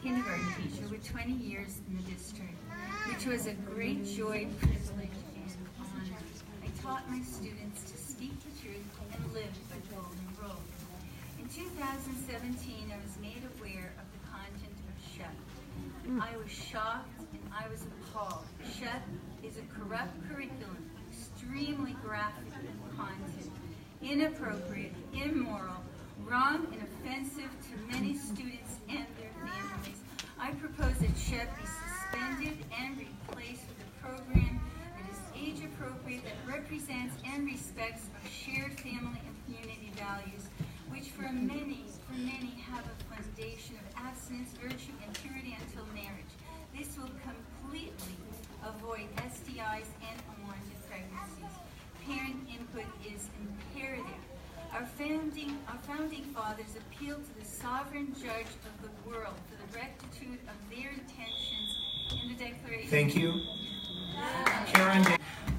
kindergarten teacher with 20 years in the district, which was a great joy, privilege, and honor. I taught my students to speak the truth and live by the golden rule. In 2017, I was made aware of the content of SHEP. I was shocked and I was appalled. SHEP is a corrupt curriculum, extremely graphic content, inappropriate, immoral, wrong, and offensive to many students and their families. I propose that SHEP be suspended and replaced with a program that is age appropriate, that represents and respects our shared family and community values, which for many have a foundation of abstinence, virtue, and purity until marriage. This will completely avoid STIs and unwanted pregnancies. Parent input is imperative. Our founding fathers appealed to the sovereign judge of the world for the rectitude of their intentions in the Declaration. Thank you. Karen.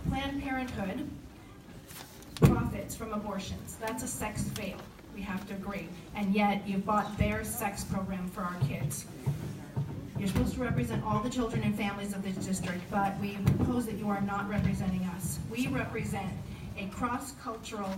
Planned Parenthood profits from abortions. That's a sex fail. We have to agree. And yet you bought their sex program for our kids. You're supposed to represent all the children and families of this district, but we propose that you are not representing us. We represent a cross-cultural,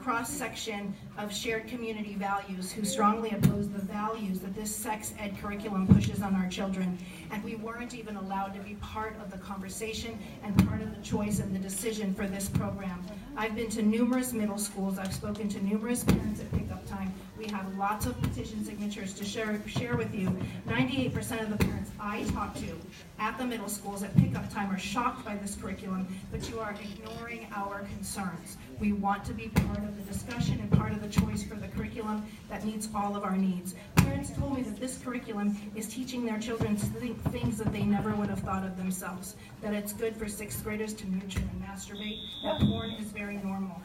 cross-section of shared community values who strongly oppose the values that this sex ed curriculum pushes on our children. And we weren't even allowed to be part of the conversation and part of the choice and the decision for this program. I've been to numerous middle schools. I've spoken to numerous parents at pickup time. We have lots of petition signatures to share with you. 98% of the parents I talk to at the middle schools at pickup time are shocked by this curriculum, but you are ignoring our concerns. We want to be part of the discussion and part of the choice for the curriculum that meets all of our needs. Parents told me that this curriculum is teaching their children to think things that they never would have thought of themselves, that it's good for 6th graders to mooch and masturbate, that porn is very normal.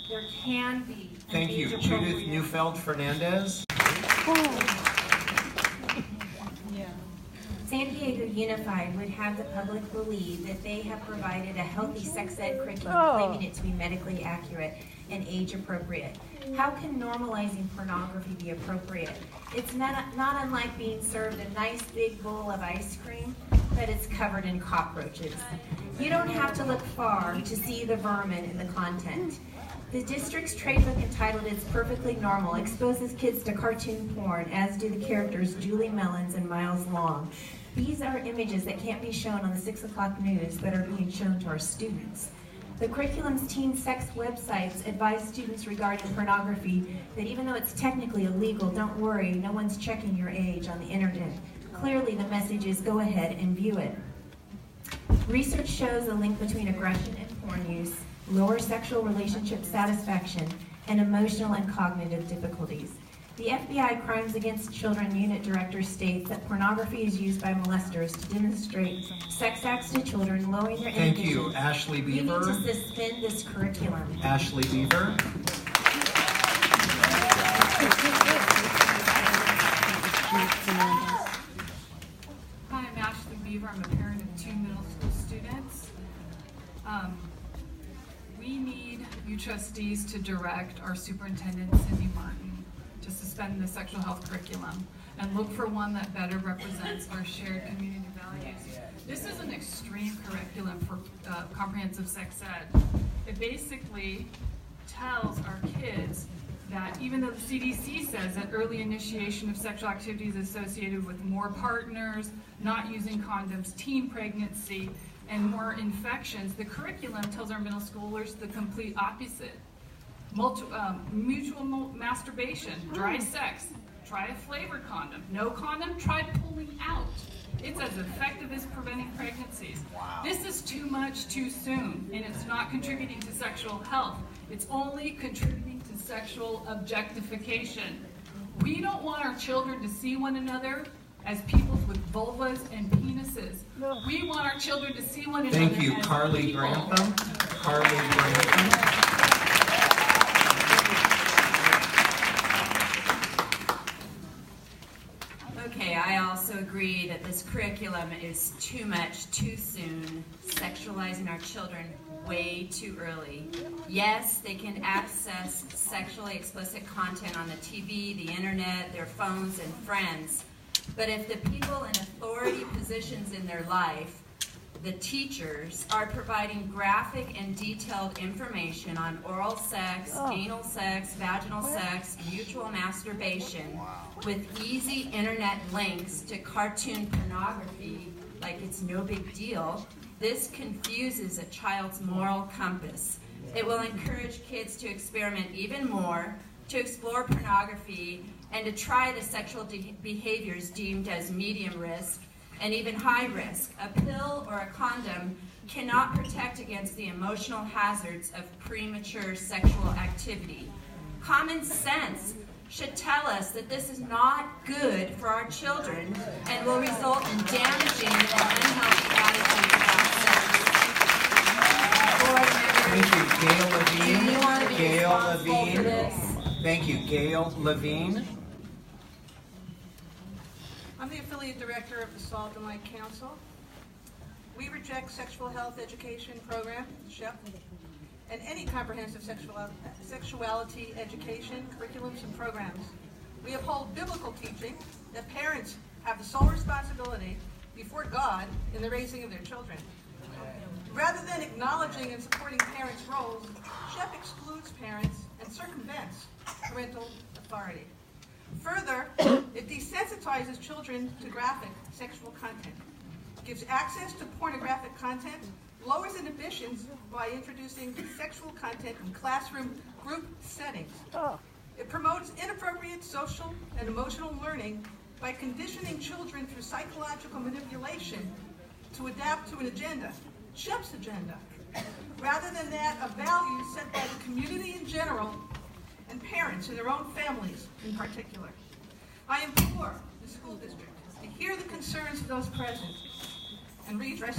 There can be an Thank you. Judith Neufeld-Fernandez. San Diego Unified would have the public believe that they have provided a healthy sex ed curriculum, claiming it to be medically accurate and age appropriate. How can normalizing pornography be appropriate? It's not unlike being served a nice big bowl of ice cream, but it's covered in cockroaches. You don't have to look far to see the vermin in the content. The district's trade book entitled It's Perfectly Normal exposes kids to cartoon porn, as do the characters Julie Mellons and Miles Long. These are images that can't be shown on the 6 o'clock news but are being shown to our students. The curriculum's teen sex websites advise students regarding pornography that even though it's technically illegal, don't worry, no one's checking your age on the internet. Clearly the message is go ahead and view it. Research shows a link between aggression and porn use, lower sexual relationship satisfaction, and emotional and cognitive difficulties. The FBI Crimes Against Children Unit Director states that pornography is used by molesters to demonstrate sex acts to children, lowering their inhibitions. Thank you. Ashley Bever. We need to suspend this curriculum. Ashley Bever. Hi, I'm Ashley Bever. I'm a parent of 2 middle school students. We need you trustees to direct our superintendent, Cindy Martin, to suspend the sexual health curriculum and look for one that better represents our shared community values. This is an extreme curriculum for comprehensive sex ed. It basically tells our kids that even though the CDC says that early initiation of sexual activity is associated with more partners, not using condoms, teen pregnancy, and more infections, the curriculum tells our middle schoolers the complete opposite. Mutual masturbation, dry sex, try a flavored condom. No condom, try pulling out. It's as effective as preventing pregnancies. Wow. This is too much too soon, and it's not contributing to sexual health. It's only contributing to sexual objectification. We don't want our children to see one another as people with vulvas and penises. We want our children to see one another. Thank you, as Carleen people. Grantham. Carleen Grantham. Okay, I also agree that this curriculum is too much, too soon, sexualizing our children way too early. Yes, they can access sexually explicit content on the TV, the internet, their phones, and friends, But if the people in authority positions in their life, the teachers, are providing graphic and detailed information on oral sex, anal sex, vaginal sex, mutual masturbation, with easy internet links to cartoon pornography, like it's no big deal, this confuses a child's moral compass. It will encourage kids to experiment even more, to explore pornography, and to try the sexual behaviors deemed as medium risk and even high risk. A pill or a condom cannot protect against the emotional hazards of premature sexual activity. Common sense should tell us that this is not good for our children and will result in damaging and unhealthy attitudes about sex. Thank you, Gail Levine. Do you want to be Gail responsible for Levine. this? Thank you, Gail Levine. I'm the affiliate director of the Salt and Light Council. We reject sexual health education program, SHEP, and any comprehensive sexuality education, curriculums, and programs. We uphold biblical teaching that parents have the sole responsibility before God in the raising of their children. Rather than acknowledging and supporting parents' roles, SHEP excludes parents and circumvents parental authority. Further, it desensitizes children to graphic sexual content, gives access to pornographic content, lowers inhibitions by introducing sexual content in classroom group settings. It promotes inappropriate social and emotional learning by conditioning children through psychological manipulation to adapt to an agenda, SHEP's agenda, rather than that of values set by the community in general and parents in their own families in particular. I implore the school district to hear the concerns of those present and redress